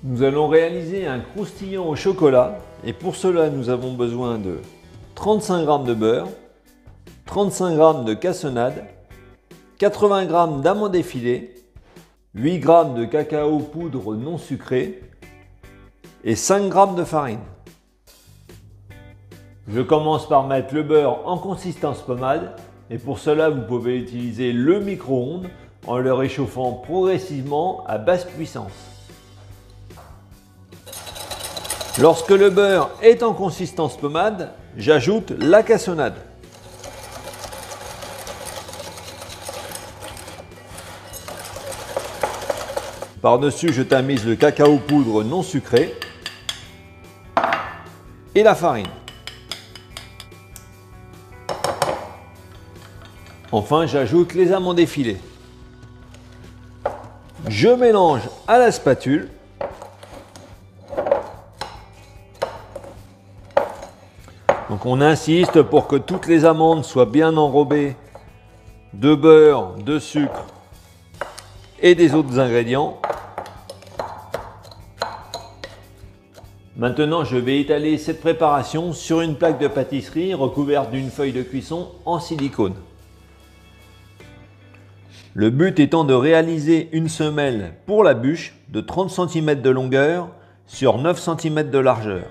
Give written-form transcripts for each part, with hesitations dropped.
Nous allons réaliser un croustillant au chocolat et pour cela nous avons besoin de 35 g de beurre, 35 g de cassonade, 80 g d'amandes effilées, 8 g de cacao poudre non sucré et 5 g de farine. Je commence par mettre le beurre en consistance pommade et pour cela vous pouvez utiliser le micro-ondes en le réchauffant progressivement à basse puissance. Lorsque le beurre est en consistance pommade, j'ajoute la cassonade. Par-dessus, je tamise le cacao poudre non sucré et la farine. Enfin, j'ajoute les amandes effilées. Je mélange à la spatule. Donc on insiste pour que toutes les amandes soient bien enrobées de beurre, de sucre et des autres ingrédients. Maintenant, je vais étaler cette préparation sur une plaque de pâtisserie recouverte d'une feuille de cuisson en silicone. Le but étant de réaliser une semelle pour la bûche de 30 cm de longueur sur 9 cm de largeur.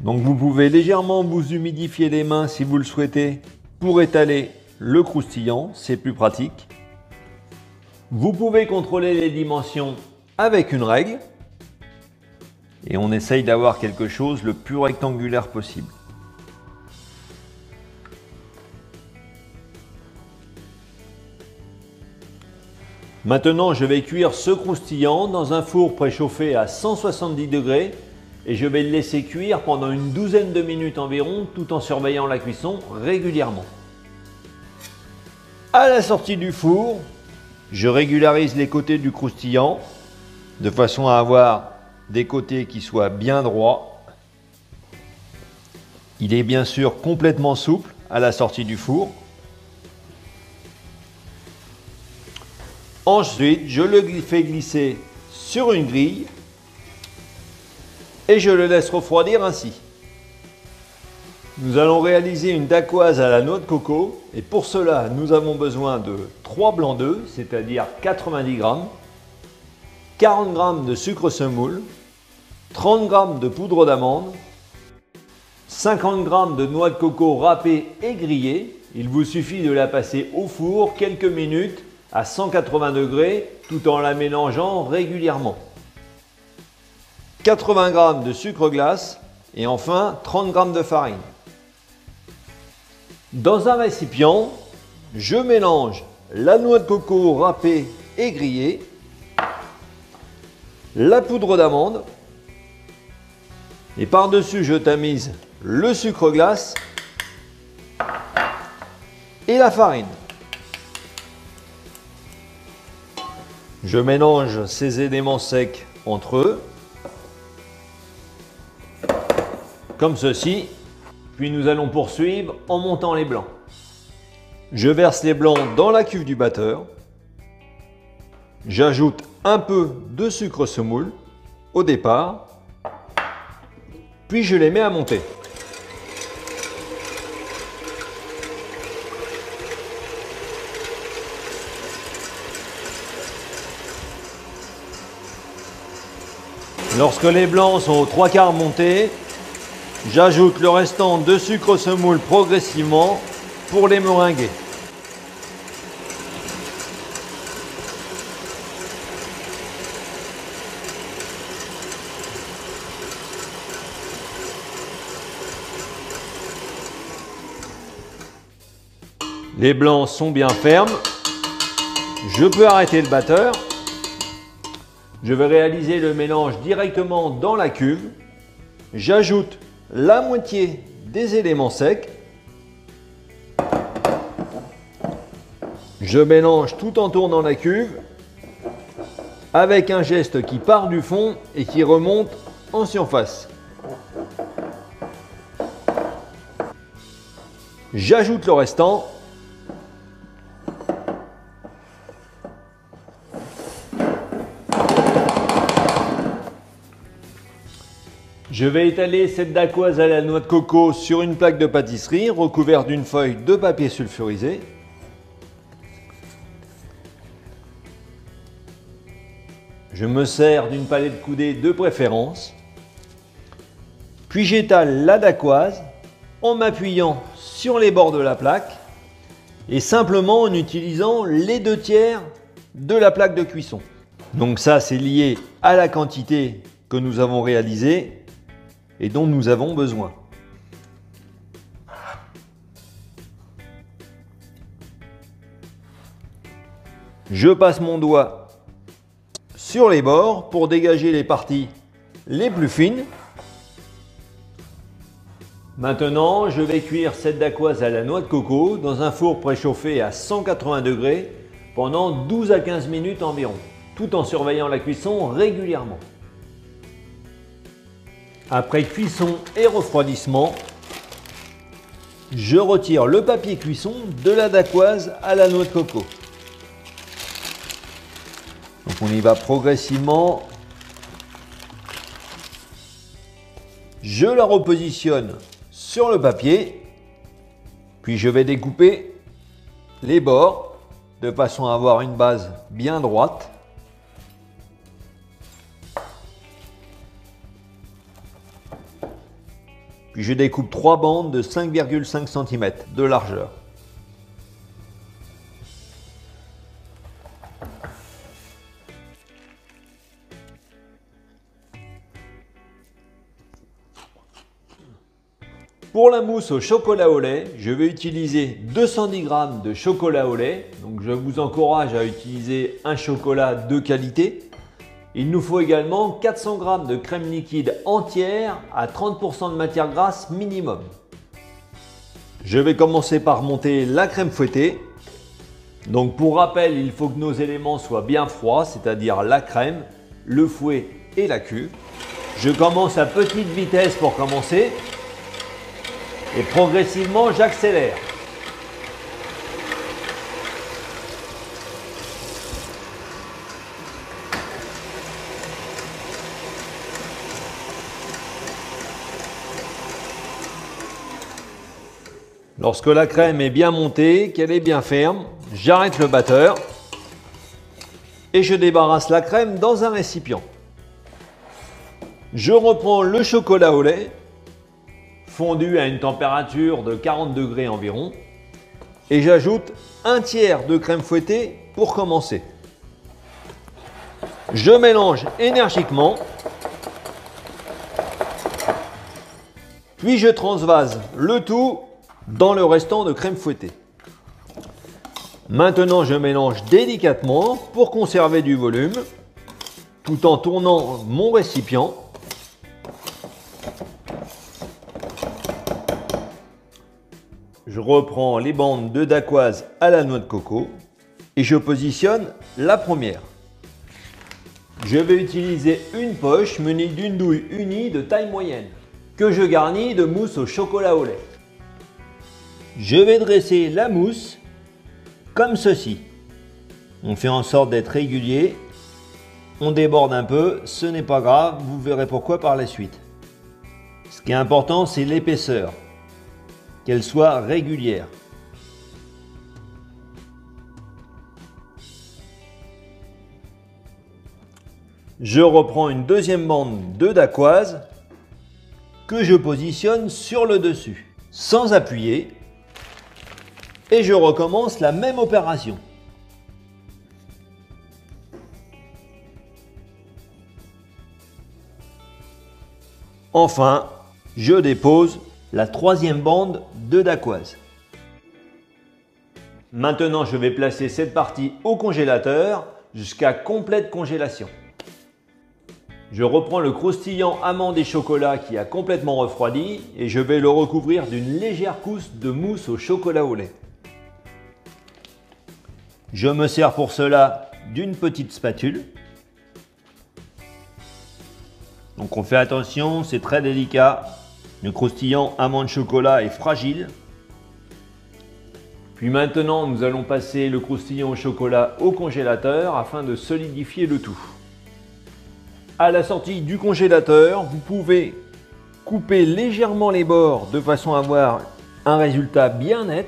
Donc vous pouvez légèrement vous humidifier les mains si vous le souhaitez pour étaler le croustillant, c'est plus pratique. Vous pouvez contrôler les dimensions avec une règle et on essaye d'avoir quelque chose le plus rectangulaire possible. Maintenant, je vais cuire ce croustillant dans un four préchauffé à 170 degrés et je vais le laisser cuire pendant une douzaine de minutes environ tout en surveillant la cuisson régulièrement. À la sortie du four, je régularise les côtés du croustillant de façon à avoir des côtés qui soient bien droits. Il est bien sûr complètement souple à la sortie du four. Ensuite, je le fais glisser sur une grille et je le laisse refroidir ainsi. Nous allons réaliser une dacquoise à la noix de coco et pour cela, nous avons besoin de 3 blancs d'œufs, c'est-à-dire 90 g, 40 g de sucre semoule, 30 g de poudre d'amande, 50 g de noix de coco râpée et grillée. Il vous suffit de la passer au four quelques minutes à 180 degrés tout en la mélangeant régulièrement. 80 g de sucre glace et enfin 30 g de farine. Dans un récipient, je mélange la noix de coco râpée et grillée, la poudre d'amande et par-dessus je tamise le sucre glace et la farine. Je mélange ces éléments secs entre eux, comme ceci, puis nous allons poursuivre en montant les blancs. Je verse les blancs dans la cuve du batteur, j'ajoute un peu de sucre semoule au départ, puis je les mets à monter. Lorsque les blancs sont aux 3/4 montés, j'ajoute le restant de sucre semoule progressivement pour les meringuer. Les blancs sont bien fermes. Je peux arrêter le batteur. Je vais réaliser le mélange directement dans la cuve. J'ajoute la moitié des éléments secs. Je mélange tout en tournant la cuve avec un geste qui part du fond et qui remonte en surface. J'ajoute le restant. Je vais étaler cette dacquoise à la noix de coco sur une plaque de pâtisserie recouverte d'une feuille de papier sulfurisé. Je me sers d'une palette coudée de préférence. Puis j'étale la dacquoise en m'appuyant sur les bords de la plaque et simplement en utilisant les 2/3 de la plaque de cuisson. Donc ça, c'est lié à la quantité que nous avons réalisée et dont nous avons besoin. Je passe mon doigt sur les bords pour dégager les parties les plus fines. Maintenant, je vais cuire cette dacquoise à la noix de coco dans un four préchauffé à 180 degrés pendant 12 à 15 minutes environ, tout en surveillant la cuisson régulièrement. Après cuisson et refroidissement, je retire le papier cuisson de la dacquoise à la noix de coco. Donc on y va progressivement. Je la repositionne sur le papier, puis je vais découper les bords de façon à avoir une base bien droite. Puis je découpe 3 bandes de 5,5 cm de largeur. Pour la mousse au chocolat au lait, je vais utiliser 210 g de chocolat au lait. Donc je vous encourage à utiliser un chocolat de qualité. Il nous faut également 400 g de crème liquide entière à 30% de matière grasse minimum. Je vais commencer par monter la crème fouettée. Donc pour rappel, il faut que nos éléments soient bien froids, c'est-à-dire la crème, le fouet et la cuve. Je commence à petite vitesse pour commencer. Et progressivement, j'accélère. Lorsque la crème est bien montée, qu'elle est bien ferme, j'arrête le batteur et je débarrasse la crème dans un récipient. Je reprends le chocolat au lait fondu à une température de 40 degrés environ et j'ajoute 1/3 de crème fouettée pour commencer. Je mélange énergiquement, puis je transvase le tout dans le restant de crème fouettée. Maintenant, je mélange délicatement pour conserver du volume tout en tournant mon récipient. Je reprends les bandes de dacquoise à la noix de coco et je positionne la première. Je vais utiliser une poche munie d'une douille unie de taille moyenne que je garnis de mousse au chocolat au lait. Je vais dresser la mousse comme ceci. On fait en sorte d'être régulier. On déborde un peu, ce n'est pas grave, vous verrez pourquoi par la suite. Ce qui est important, c'est l'épaisseur, qu'elle soit régulière. Je reprends une deuxième bande de dacquoise que je positionne sur le dessus, sans appuyer, et je recommence la même opération. Enfin, je dépose la troisième bande de dacquoise. Maintenant, je vais placer cette partie au congélateur jusqu'à complète congélation. Je reprends le croustillant amande et chocolat qui a complètement refroidi et je vais le recouvrir d'une légère couche de mousse au chocolat au lait. Je me sers pour cela d'une petite spatule. Donc on fait attention, c'est très délicat. Le croustillant amande chocolat est fragile. Puis maintenant, nous allons passer le croustillant au chocolat au congélateur afin de solidifier le tout. À la sortie du congélateur, vous pouvez couper légèrement les bords de façon à avoir un résultat bien net.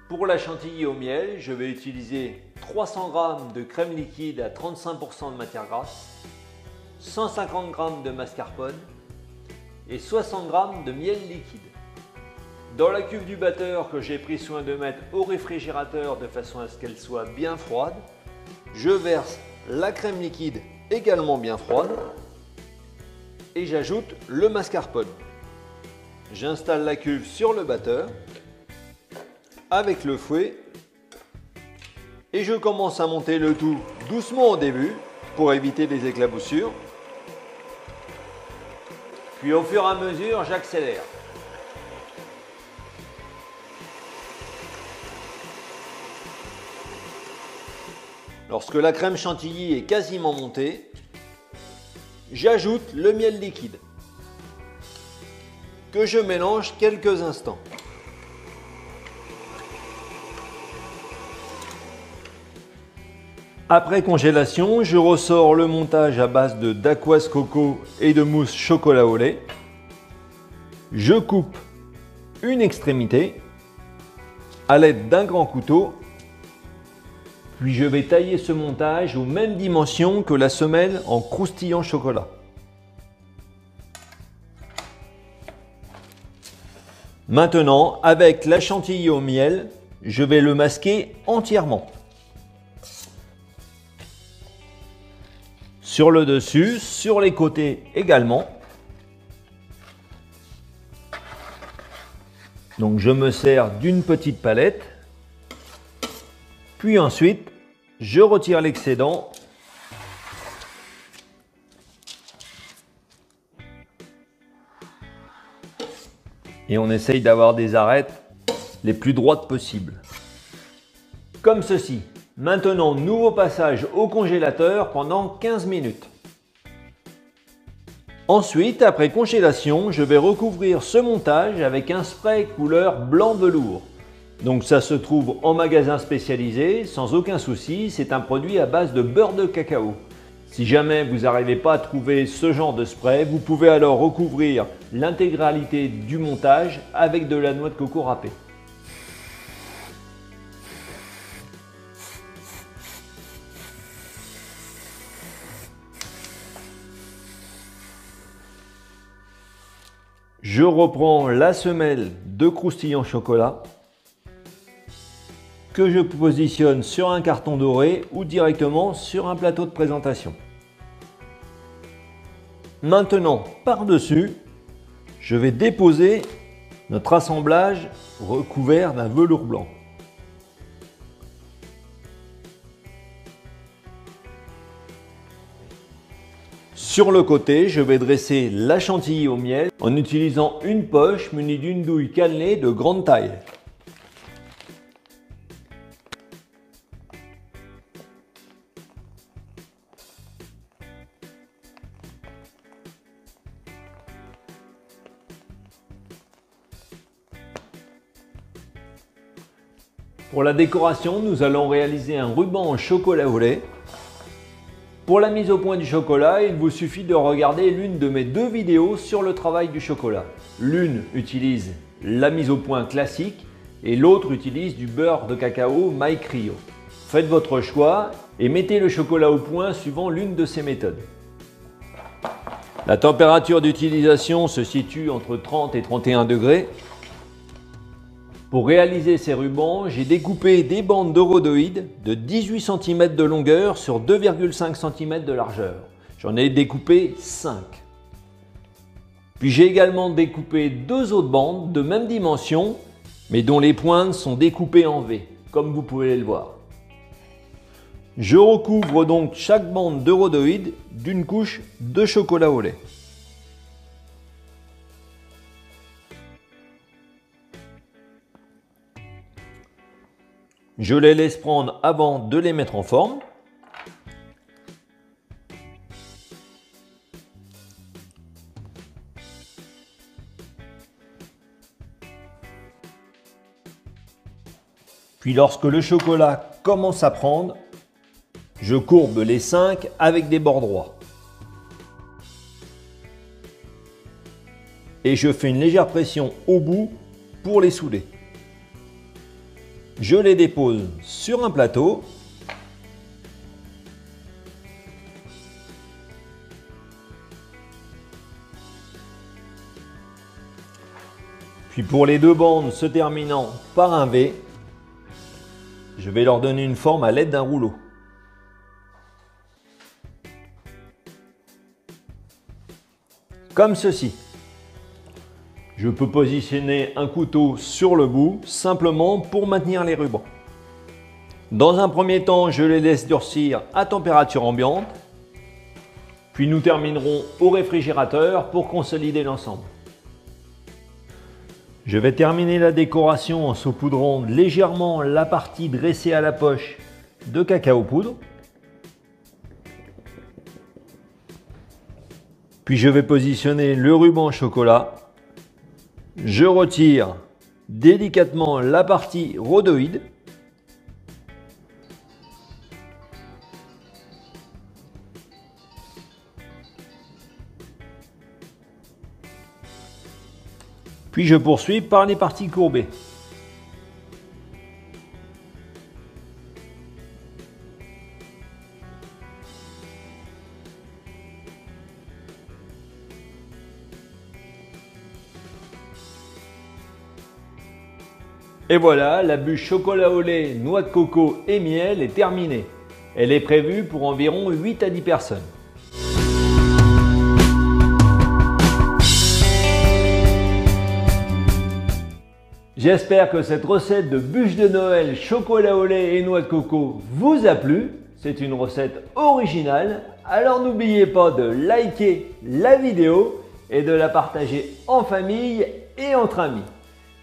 Pour la chantilly au miel, je vais utiliser 300 g de crème liquide à 35% de matière grasse, 150 g de mascarpone et 60 g de miel liquide. Dans la cuve du batteur que j'ai pris soin de mettre au réfrigérateur de façon à ce qu'elle soit bien froide, je verse la crème liquide également bien froide et j'ajoute le mascarpone. J'installe la cuve sur le batteur avec le fouet et je commence à monter le tout doucement au début pour éviter les éclaboussures. Puis au fur et à mesure, j'accélère. Lorsque la crème chantilly est quasiment montée, j'ajoute le miel liquide que je mélange quelques instants. Après congélation, je ressors le montage à base de dacquoise coco et de mousse chocolat au lait. Je coupe une extrémité à l'aide d'un grand couteau, puis je vais tailler ce montage aux mêmes dimensions que la semelle en croustillant chocolat. Maintenant, avec la chantilly au miel, je vais le masquer entièrement. Sur le dessus, sur les côtés également. Donc je me sers d'une petite palette. Puis ensuite, je retire l'excédent. Et on essaye d'avoir des arêtes les plus droites possibles. Comme ceci. Maintenant, nouveau passage au congélateur pendant 15 minutes. Ensuite, après congélation, je vais recouvrir ce montage avec un spray couleur blanc velours. Donc ça se trouve en magasin spécialisé, sans aucun souci, c'est un produit à base de beurre de cacao. Si jamais vous n'arrivez pas à trouver ce genre de spray, vous pouvez alors recouvrir l'intégralité du montage avec de la noix de coco râpée. Je reprends la semelle de croustillant chocolat que je positionne sur un carton doré ou directement sur un plateau de présentation. Maintenant, par-dessus, je vais déposer notre assemblage recouvert d'un velours blanc. Sur le côté, je vais dresser la chantilly au miel en utilisant une poche munie d'une douille cannelée de grande taille. Pour la décoration, nous allons réaliser un ruban en chocolat au lait. Pour la mise au point du chocolat, il vous suffit de regarder l'une de mes deux vidéos sur le travail du chocolat. L'une utilise la mise au point classique et l'autre utilise du beurre de cacao My Crio. Faites votre choix et mettez le chocolat au point suivant l'une de ces méthodes. La température d'utilisation se situe entre 30 et 31 degrés. Pour réaliser ces rubans, j'ai découpé des bandes de rhodoïdes de 18 cm de longueur sur 2,5 cm de largeur. J'en ai découpé 5. Puis j'ai également découpé deux autres bandes de même dimension, mais dont les pointes sont découpées en V, comme vous pouvez le voir. Je recouvre donc chaque bande de rhodoïdes d'une couche de chocolat au lait. Je les laisse prendre avant de les mettre en forme. Puis lorsque le chocolat commence à prendre, Je courbe les 5 avec des bords droits. Et je fais une légère pression au bout pour les souder. Je les dépose sur un plateau. Puis pour les deux bandes se terminant par un V, je vais leur donner une forme à l'aide d'un rouleau. Comme ceci. Je peux positionner un couteau sur le bout simplement pour maintenir les rubans. Dans un premier temps, je les laisse durcir à température ambiante. Puis nous terminerons au réfrigérateur pour consolider l'ensemble. Je vais terminer la décoration en saupoudrant légèrement la partie dressée à la poche de cacao poudre. Puis je vais positionner le ruban chocolat. Je retire délicatement la partie rhodoïde. Puis je poursuis par les parties courbées. Et voilà, la bûche chocolat au lait, noix de coco et miel est terminée. Elle est prévue pour environ 8 à 10 personnes. J'espère que cette recette de bûche de Noël, chocolat au lait et noix de coco vous a plu. C'est une recette originale, alors n'oubliez pas de liker la vidéo et de la partager en famille et entre amis.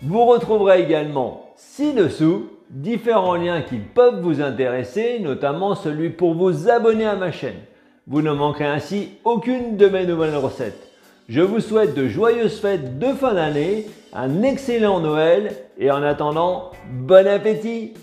Vous retrouverez également ci-dessous différents liens qui peuvent vous intéresser, notamment celui pour vous abonner à ma chaîne. Vous ne manquerez ainsi aucune de mes nouvelles recettes. Je vous souhaite de joyeuses fêtes de fin d'année, un excellent Noël et en attendant, bon appétit!